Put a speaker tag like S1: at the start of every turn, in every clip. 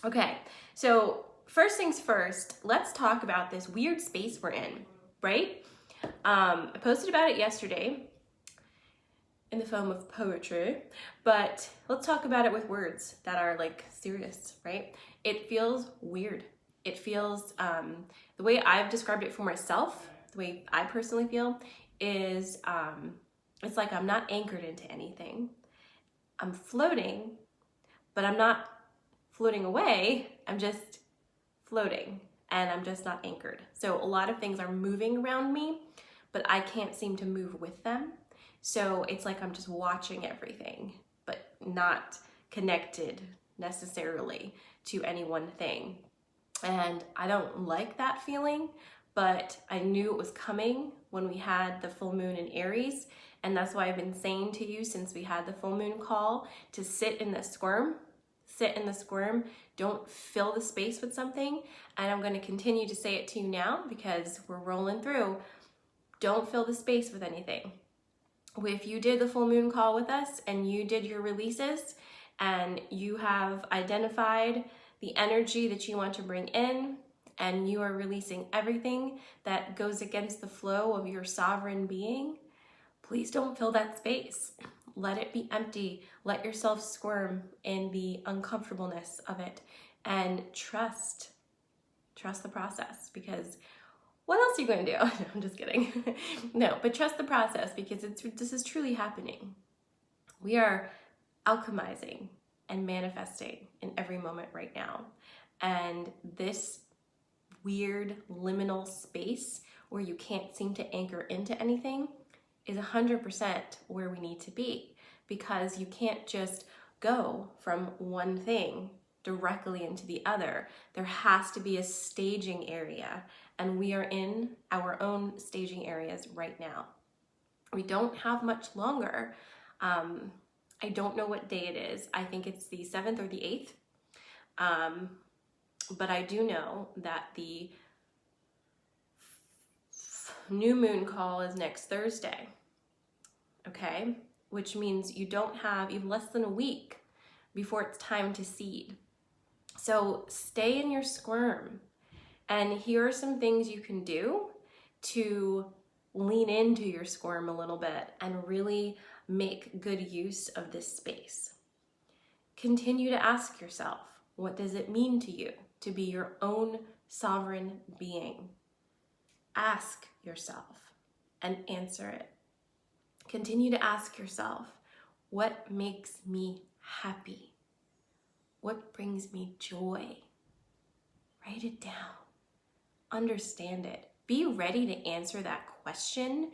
S1: Okay, so first things first, let's talk about this weird space we're in, right? I posted about it yesterday in the form of poetry, but let's talk about it with words that are like serious, right? It feels weird. It feels, the way I've described it for myself, the way I personally feel is, it's like I'm not anchored into anything. I'm floating, but I'm not floating away. I'm just floating and I'm just not anchored. So a lot of things are moving around me, but I can't seem to move with them. So it's like I'm just watching everything, but not connected necessarily to any one thing. And I don't like that feeling, but I knew it was coming when we had the full moon in Aries. And that's why I've been saying to you since we had the full moon call to sit in the squirm. Sit in the squirm. Don't fill the space with something. And I'm going to continue to say it to you now because we're rolling through. Don't fill the space with anything. If you did the full moon call with us and you did your releases and you have identified the energy that you want to bring in and you are releasing everything that goes against the flow of your sovereign being, please don't fill that space. Let it be empty. Let yourself squirm in the uncomfortableness of it and trust the process, because what else are you going to do? I'm just kidding. No, but trust the process because this is truly happening. We are alchemizing and manifesting in every moment right now. And this weird liminal space where you can't seem to anchor into anything is 100% where we need to be, because you can't just go from one thing directly into the other. There has to be a staging area, and we are in our own staging areas right now. We don't have much longer. I don't know what day it is. I think it's the 7th or the 8th. But I do know that the new moon call is next Thursday. Okay? Which means you have less than a week before it's time to seed. So stay in your squirm. And here are some things you can do to lean into your squirm a little bit and really make good use of this space. Continue to ask yourself, what does it mean to you to be your own sovereign being? Ask yourself and answer it. Continue to ask yourself, what makes me happy? What brings me joy? Write it down. Understand it. Be ready to answer that question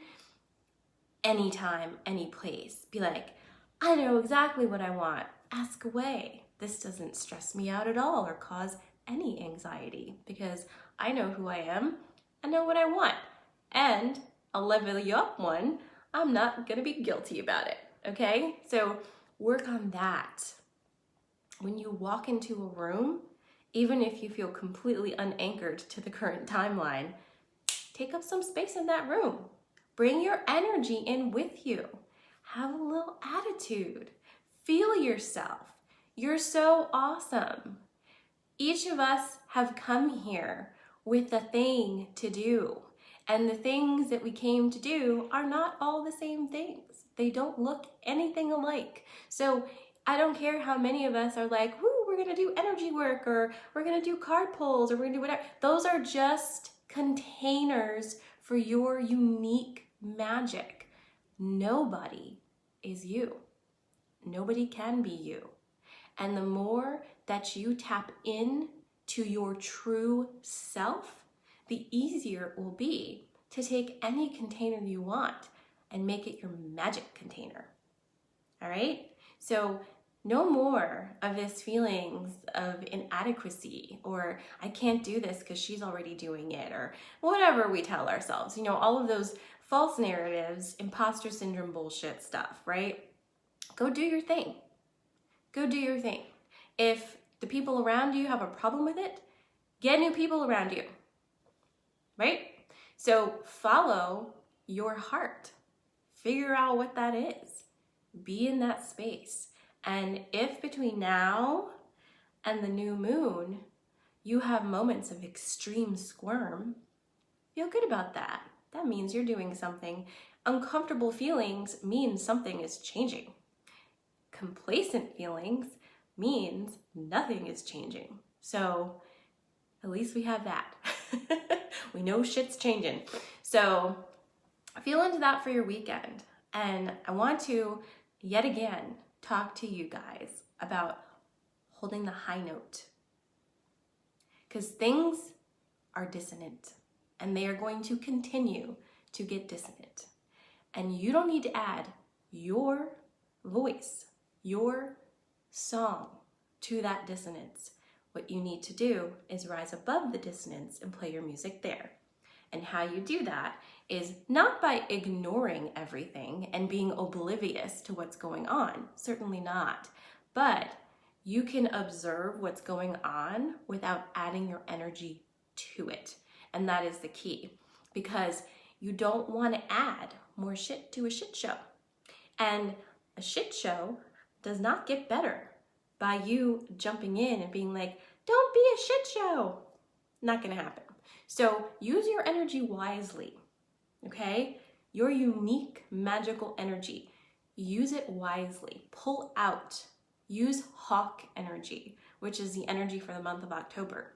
S1: anytime, any place. Be like, I know exactly what I want. Ask away. This doesn't stress me out at all or cause any anxiety because I know who I am. I know what I want. And I'll level you up one. I'm not going to be guilty about it. Okay? So work on that. When you walk into a room, even if you feel completely unanchored to the current timeline, take up some space in that room. Bring your energy in with you. Have a little attitude. Feel yourself. You're so awesome. Each of us have come here with a thing to do. And the things that we came to do are not all the same things. They don't look anything alike. So I don't care how many of us are like, woo, we're going to do energy work, or we're going to do card pulls, or we're going to do whatever. Those are just containers for your unique magic. Nobody is you. Nobody can be you. And the more that you tap in to your true self, the easier it will be to take any container you want and make it your magic container. All right? So no more of this feelings of inadequacy or I can't do this because she's already doing it or whatever we tell ourselves. You know, all of those false narratives, imposter syndrome bullshit stuff, right? Go do your thing. Go do your thing. If the people around you have a problem with it, get new people around you, right? So follow your heart. Figure out what that is. Be in that space. And if between now and the new moon, you have moments of extreme squirm, feel good about that. That means you're doing something. Uncomfortable feelings means something is changing. Complacent feelings means nothing is changing. So at least we have that. We know shit's changing. So feel into that for your weekend. And I want to, yet again, talk to you guys about holding the high note. Because things are dissonant, and they are going to continue to get dissonant. And you don't need to add your voice, your song to that dissonance. What you need to do is rise above the dissonance and play your music there. And how you do that is not by ignoring everything and being oblivious to what's going on, certainly not, but you can observe what's going on without adding your energy to it. And that is the key, because you don't want to add more shit to a shit show. And a shit show does not get better by you jumping in and being like, don't be a shit show. Not gonna happen. So use your energy wisely, okay? Your unique magical energy. Use it wisely. Pull out. Use hawk energy, which is the energy for the month of October.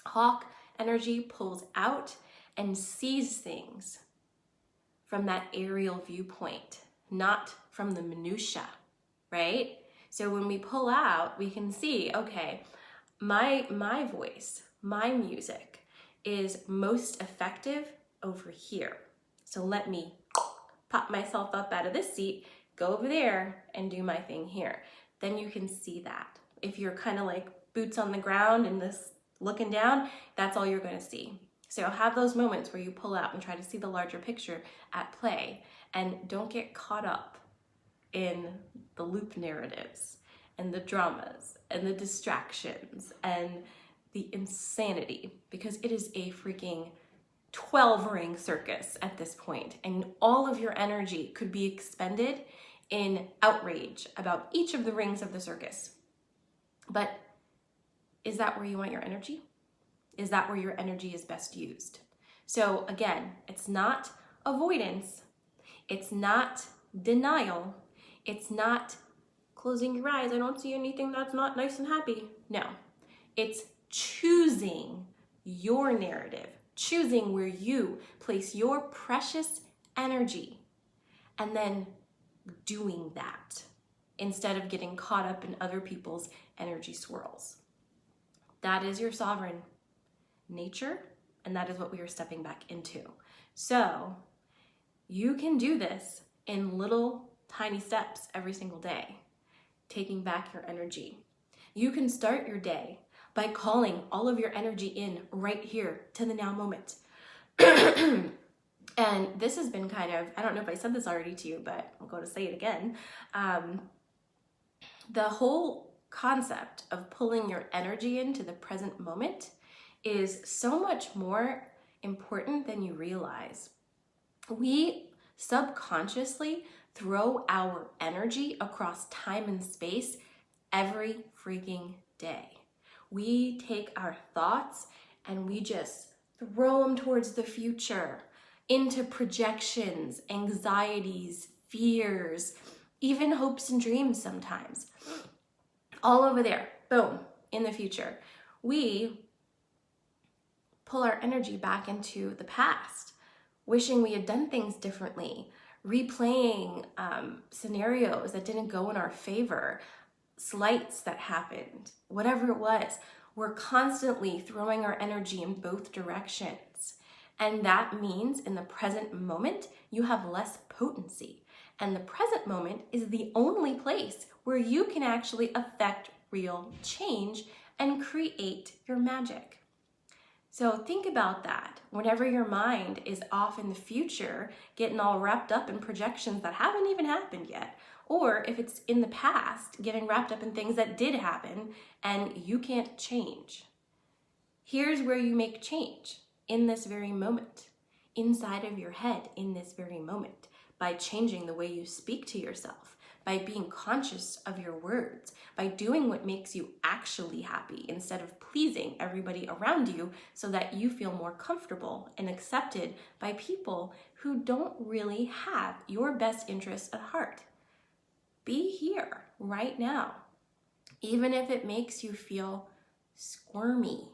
S1: Hawk energy pulls out and sees things from that aerial viewpoint, not from the minutia, right? So when we pull out, we can see, okay, my voice, my music is most effective over here. So let me pop myself up out of this seat, go over there and do my thing here. Then you can see that. If you're kind of like boots on the ground and this looking down, that's all you're going to see. So have those moments where you pull out and try to see the larger picture at play, and don't get caught up in the loop narratives and the dramas and the distractions and the insanity, because it is a freaking 12-ring circus at this point, and all of your energy could be expended in outrage about each of the rings of the circus. But is that where you want your energy? Is that where your energy is best used? So again, it's not avoidance, it's not denial, it's not closing your eyes, I don't see anything that's not nice and happy. No, it's choosing your narrative, choosing where you place your precious energy, and then doing that instead of getting caught up in other people's energy swirls. That is your sovereign nature, and that is what we are stepping back into. So you can do this in little tiny steps every single day, taking back your energy. You can start your day by calling all of your energy in right here to the now moment. And this has been kind of, I don't know if I said this already to you, but I'm going to say it again. The whole concept of pulling your energy into the present moment is so much more important than you realize. We subconsciously throw our energy across time and space every freaking day. We take our thoughts and we just throw them towards the future, into projections, anxieties, fears, even hopes and dreams sometimes. All over there, boom, in the future. We pull our energy back into the past, wishing we had done things differently, replaying scenarios that didn't go in our favor, slights that happened, whatever it was. We're constantly throwing our energy in both directions. And that means in the present moment, you have less potency. And the present moment is the only place where you can actually affect real change and create your magic. So think about that. Whenever your mind is off in the future, getting all wrapped up in projections that haven't even happened yet, or if it's in the past, getting wrapped up in things that did happen and you can't change. Here's where you make change. In this very moment, inside of your head, in this very moment, by changing the way you speak to yourself, by being conscious of your words, by doing what makes you actually happy instead of pleasing everybody around you so that you feel more comfortable and accepted by people who don't really have your best interests at heart. Be here right now, even if it makes you feel squirmy.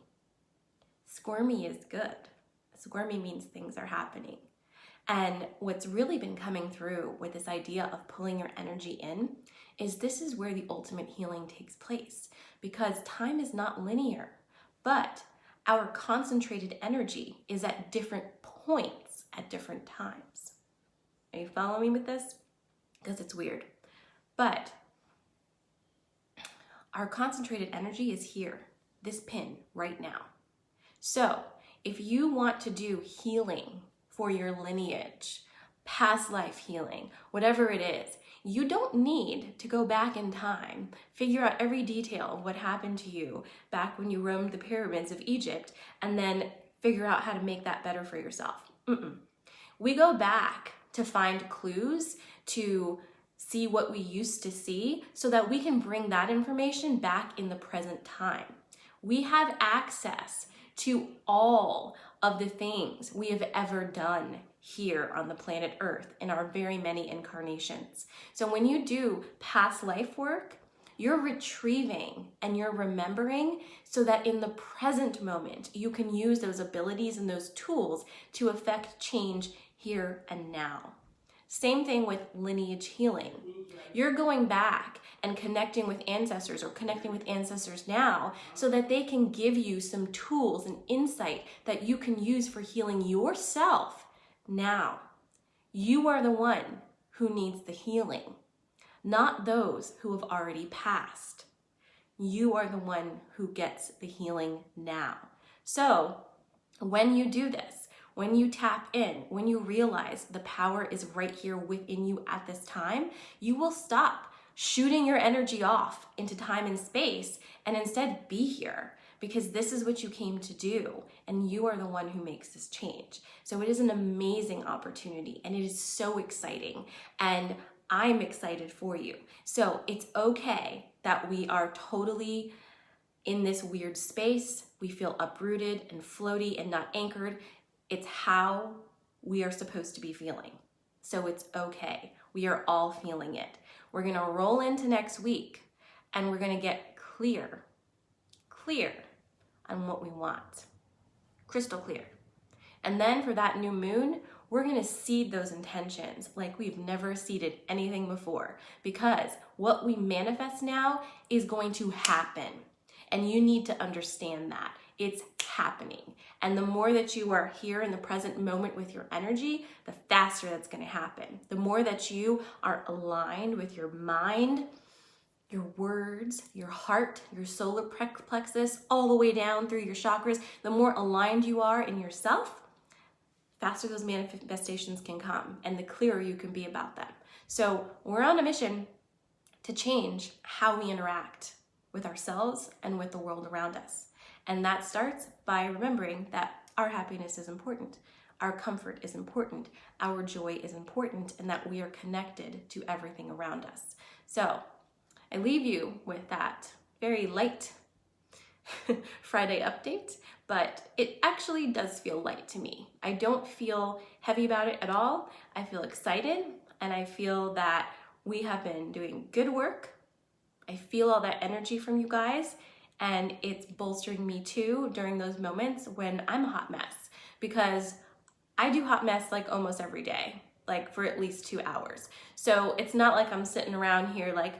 S1: Squirmy is good. Squirmy means things are happening. And what's really been coming through with this idea of pulling your energy in is this is where the ultimate healing takes place, because time is not linear, but our concentrated energy is at different points at different times. Are you following me with this? Because it's weird. But our concentrated energy is here, this pin right now. So if you want to do healing for your lineage, past life healing, whatever it is, you don't need to go back in time, figure out every detail of what happened to you back when you roamed the pyramids of Egypt, and then figure out how to make that better for yourself. We go back to find clues, to see what we used to see, so that we can bring that information back in the present time. We have access to all of the things we have ever done here on the planet Earth in our very many incarnations. So when you do past life work, you're retrieving and you're remembering so that in the present moment, you can use those abilities and those tools to affect change here and now. Same thing with lineage healing. You're going back and connecting with ancestors or connecting with ancestors now so that they can give you some tools and insight that you can use for healing yourself now. You are the one who needs the healing, not those who have already passed. You are the one who gets the healing now. So when you do this, when you tap in, when you realize the power is right here within you at this time, you will stop shooting your energy off into time and space and instead be here, because this is what you came to do and you are the one who makes this change. So it is an amazing opportunity and it is so exciting, and I'm excited for you. So it's okay that we are totally in this weird space. We feel uprooted and floaty and not anchored. It's how we are supposed to be feeling. So it's okay. We are all feeling it. We're gonna roll into next week and we're gonna get clear on what we want. Crystal clear. And then for that new moon, we're gonna seed those intentions like we've never seeded anything before, because what we manifest now is going to happen. And you need to understand that. It's happening. And the more that you are here in the present moment with your energy, the faster that's going to happen. The more that you are aligned with your mind, your words, your heart, your solar plexus, all the way down through your chakras, the more aligned you are in yourself, faster those manifestations can come and the clearer you can be about them. So we're on a mission to change how we interact with ourselves and with the world around us. And that starts by remembering that our happiness is important, our comfort is important, our joy is important, and that we are connected to everything around us. So I leave you with that very light Friday update, but it actually does feel light to me. I don't feel heavy about it at all. I feel excited, and I feel that we have been doing good work. I feel all that energy from you guys, and it's bolstering me too during those moments when I'm a hot mess, because I do hot mess like almost every day, like for at least 2 hours. So it's not like I'm sitting around here like,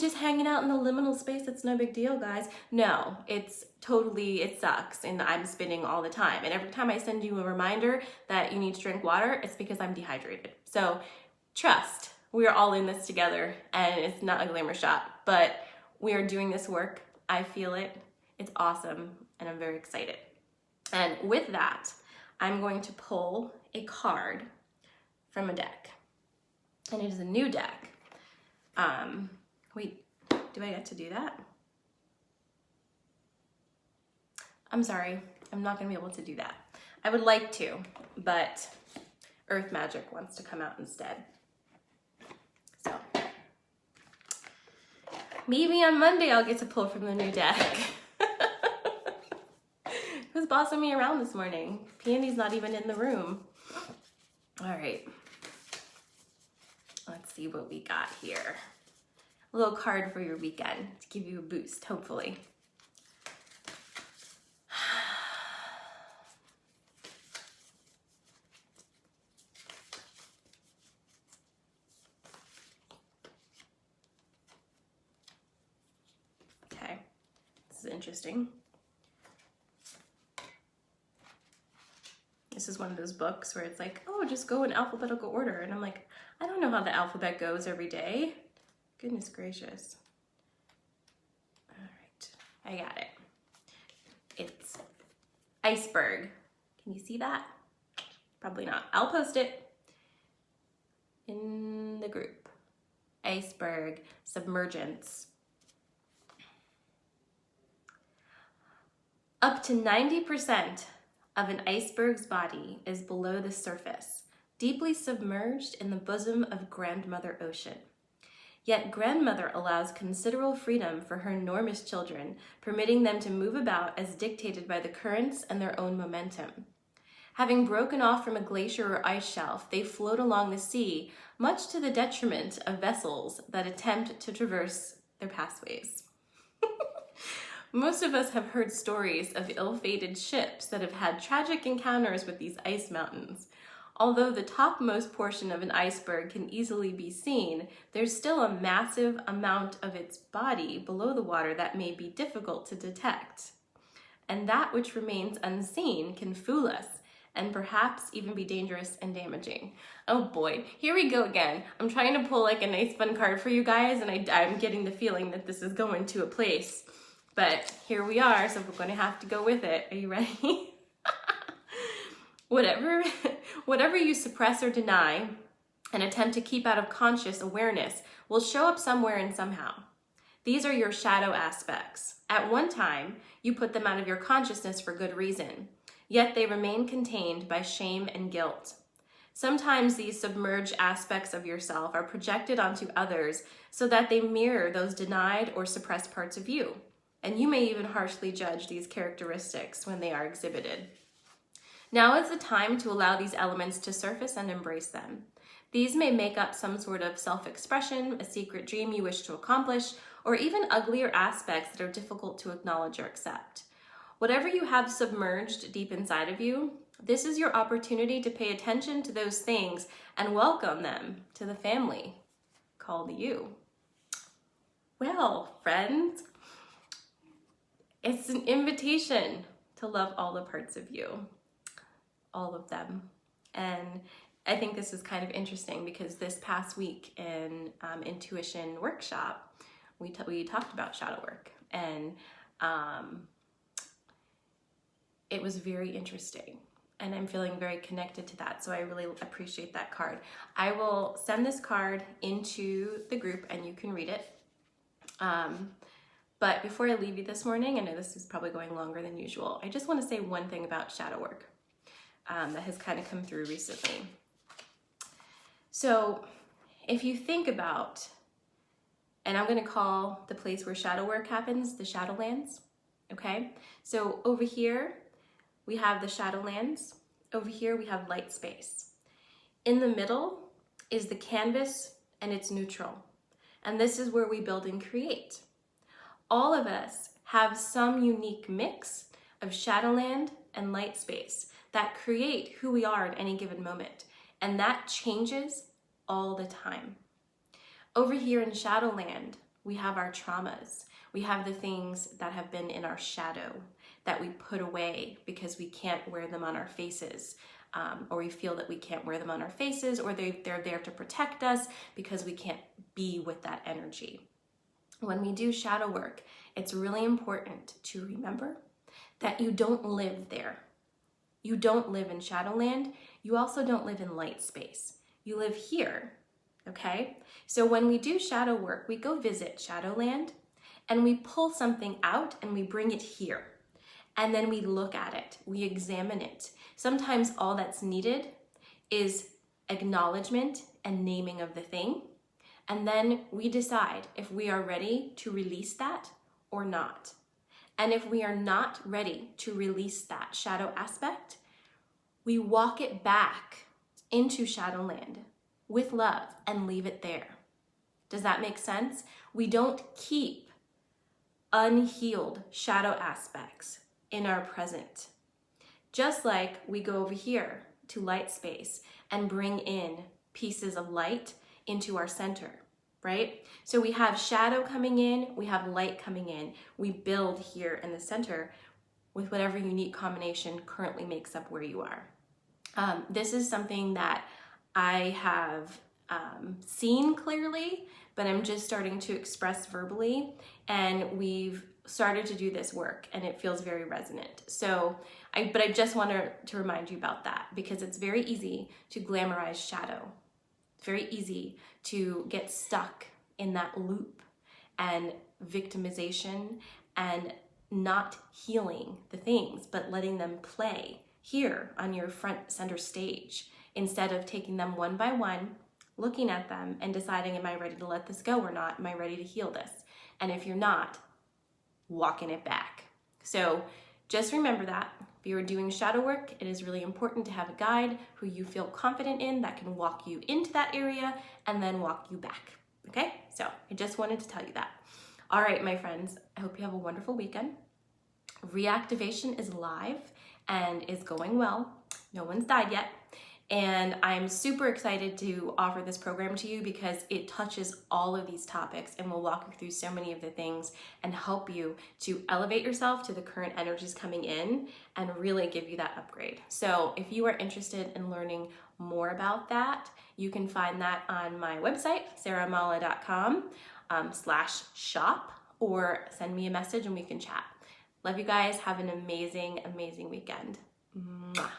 S1: just hanging out in the liminal space. It's no big deal, guys. No, it's totally, it sucks, and I'm spinning all the time. And every time I send you a reminder that you need to drink water, it's because I'm dehydrated. So trust, we are all in this together, and it's not a glamour shot, but we are doing this work. I feel it. It's awesome, and I'm very excited. And with that, I'm going to pull a card from a deck, and it is a new deck. Wait, do I get to do that? I'm sorry, I'm not gonna be able to do that. I would like to, but Earth Magic wants to come out instead. So Maybe on Monday I'll get to pull from the new deck. Who's bossing me around this morning? Pandy's not even in the room. All right. Let's see what we got here. A little card for your weekend to give you a boost, hopefully. Okay, this is interesting. This is one of those books where it's like, oh, just go in alphabetical order. And I'm like, I don't know how the alphabet goes every day. Goodness gracious. All right, I got it. It's iceberg. Can you see that? Probably not. I'll post it in the group. Iceberg, submergence. Up to 90% of an iceberg's body is below the surface, deeply submerged in the bosom of Grandmother Ocean. Yet Grandmother allows considerable freedom for her enormous children, permitting them to move about as dictated by the currents and their own momentum. Having broken off from a glacier or ice shelf, they float along the sea, much to the detriment of vessels that attempt to traverse their pathways. Most of us have heard stories of ill-fated ships that have had tragic encounters with these ice mountains. Although the topmost portion of an iceberg can easily be seen, there's still a massive amount of its body below the water that may be difficult to detect. And that which remains unseen can fool us and perhaps even be dangerous and damaging. Oh boy, here we go again. I'm trying to pull like a nice fun card for you guys, and I'm getting the feeling that this is going to a place. But here we are, so we're going to have to go with it. Are you ready? Whatever you suppress or deny and attempt to keep out of conscious awareness will show up somewhere and somehow. These are your shadow aspects. At one time, you put them out of your consciousness for good reason, yet they remain contained by shame and guilt. Sometimes these submerged aspects of yourself are projected onto others so that they mirror those denied or suppressed parts of you. And you may even harshly judge these characteristics when they are exhibited. Now is the time to allow these elements to surface and embrace them. These may make up some sort of self-expression, a secret dream you wish to accomplish, or even uglier aspects that are difficult to acknowledge or accept. Whatever you have submerged deep inside of you, this is your opportunity to pay attention to those things and welcome them to the family called you. Well, friends, it's an invitation to love all the parts of you, all of them. And I think this is kind of interesting because this past week in Intuition Workshop, we talked about shadow work, and it was very interesting. And I'm feeling very connected to that, so I really appreciate that card. I will send this card into the group and you can read it. But before I leave you this morning, I know this is probably going longer than usual, I just want to say one thing about shadow work that has kind of come through recently. So if you think about, and I'm going to call the place where shadow work happens the Shadowlands, okay? So over here, we have the Shadowlands. Over here, we have light space. In the middle is the canvas, and it's neutral. And this is where we build and create. All of us have some unique mix of Shadowland and light space that create who we are at any given moment. And that changes all the time. Over here in Shadowland, we have our traumas. We have the things that have been in our shadow that we put away because we can't wear them on our faces, or we feel that we can't wear them on our faces, or they're there to protect us because we can't be with that energy. When we do shadow work, it's really important to remember that you don't live there. You don't live in Shadowland. You also don't live in light space. You live here, okay? So when we do shadow work, we go visit Shadowland and we pull something out and we bring it here. And then we look at it, we examine it. Sometimes all that's needed is acknowledgement and naming of the thing. And then we decide if we are ready to release that or not. And if we are not ready to release that shadow aspect, we walk it back into Shadowland with love and leave it there. Does that make sense? We don't keep unhealed shadow aspects in our present. Just like we go over here to light space and bring in pieces of light into our center, right? So we have shadow coming in, we have light coming in. We build here in the center with whatever unique combination currently makes up where you are. This is something that I have seen clearly, but I'm just starting to express verbally, and we've started to do this work and it feels very resonant. So but I just wanted to remind you about that, because it's very easy to glamorize shadow. It's very easy to get stuck in that loop and victimization and not healing the things, but letting them play here on your front center stage instead of taking them one by one, looking at them and deciding, am I ready to let this go or not? Am I ready to heal this? And if you're not, walking it back. So just remember that if you are doing shadow work, it is really important to have a guide who you feel confident in that can walk you into that area and then walk you back. Okay, so I just wanted to tell you that. All right, my friends, I hope you have a wonderful weekend. Reactivation is live and is going well. No one's died yet. And I'm super excited to offer this program to you because it touches all of these topics and will walk you through so many of the things and help you to elevate yourself to the current energies coming in and really give you that upgrade. So if you are interested in learning more about that, you can find that on my website, sarahmala.com/shop, or send me a message and we can chat. Love you guys. Have an amazing, amazing weekend. Mwah.